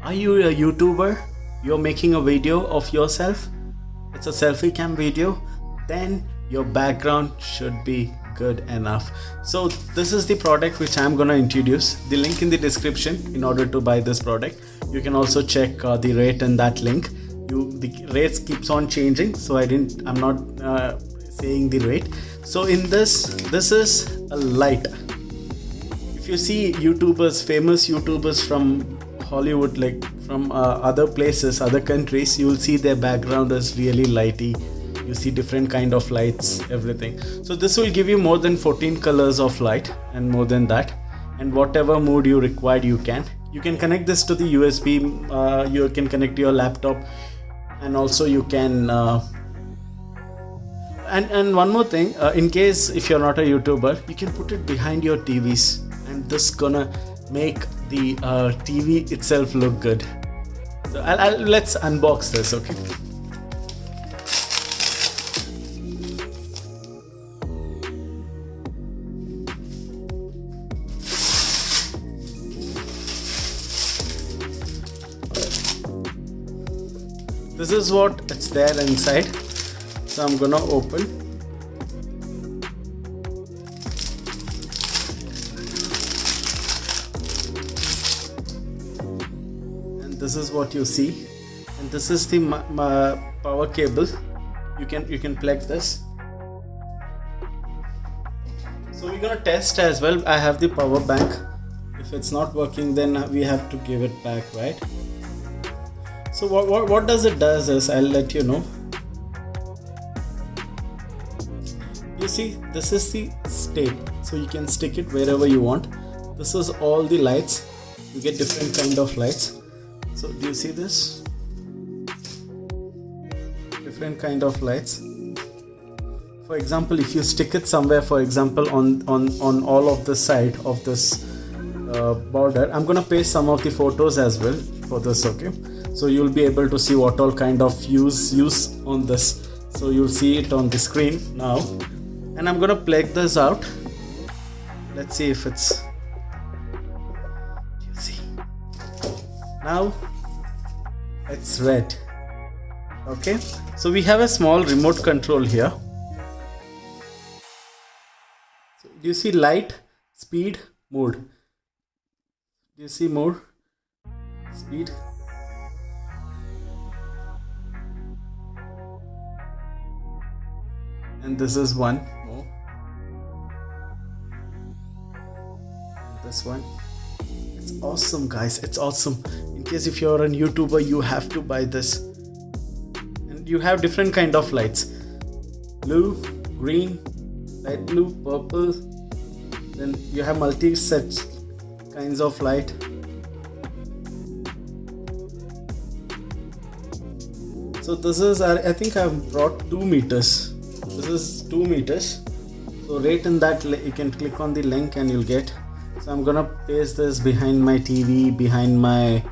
Are you a YouTuber? You're making a video of yourself? It's a selfie cam video? Then your background should be good enough. So this is the product which I'm gonna introduce. The link in the description in order to buy this product. You can also check the rate in that link. The rates keeps on changing, so I'm not saying the rate. So in this is a light. If you see YouTubers, famous YouTubers from Hollywood, like from other places, other countries, you will see their background is really lighty. You see different kind of lights, everything. So this will give you more than 14 colors of light and more than that. And whatever mood you require, you can connect this to the USB. You can connect to your laptop, and also you can. And one more thing, in case if you're not a YouTuber, you can put it behind your TVs, and this gonna make the TV itself look good. So let's unbox this, okay? This is what it's there inside. So I'm gonna open. This is what you see, and this is the power cable. You can plug this. So we're gonna test as well. I have the power bank. If it's not working, then we have to give it back, right? So what does it does is, I'll let you know. You see, this is the tape, so you can stick it wherever you want. This is all the lights. You get different kind of lights. So do you see this? Different kind of lights. For example, if you stick it somewhere, for example on all of the side of this border, I'm gonna paste some of the photos as well for this, okay? So you'll be able to see what all kind of use on this. So you'll see it on the screen now. And I'm gonna plug this out. Let's see if it's. You see? Now it's red. Okay, so we have a small remote control here. So do you see light, speed, mode? Do you see more? Speed. And this is one more. And this one. It's awesome, guys. It's awesome. In case if you're a YouTuber, you have to buy this. And you have different kind of lights. Blue, green, light blue, purple. Then you have multi-set kinds of light. So this is, I think I've brought 2 meters. This is 2 meters. So right in that, you can click on the link and you'll get. So I'm gonna paste this behind my TV, behind my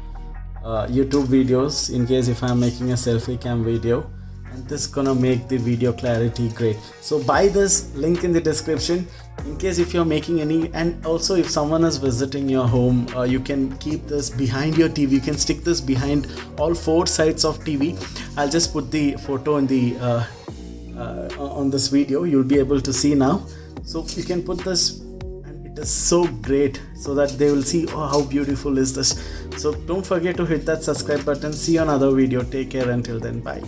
YouTube videos, in case if I'm making a selfie cam video, and this gonna make the video clarity great. So buy this, link in the description, in case if you're making any. And also if someone is visiting your home, you can keep this behind your TV. You can stick this behind all 4 sides of TV. I'll just put the photo in the on this video. You'll be able to see now. So you can put this, and it is so great, so that they will see, oh, how beautiful is this. So don't forget to hit that subscribe button. See you on another video. Take care until then. Bye.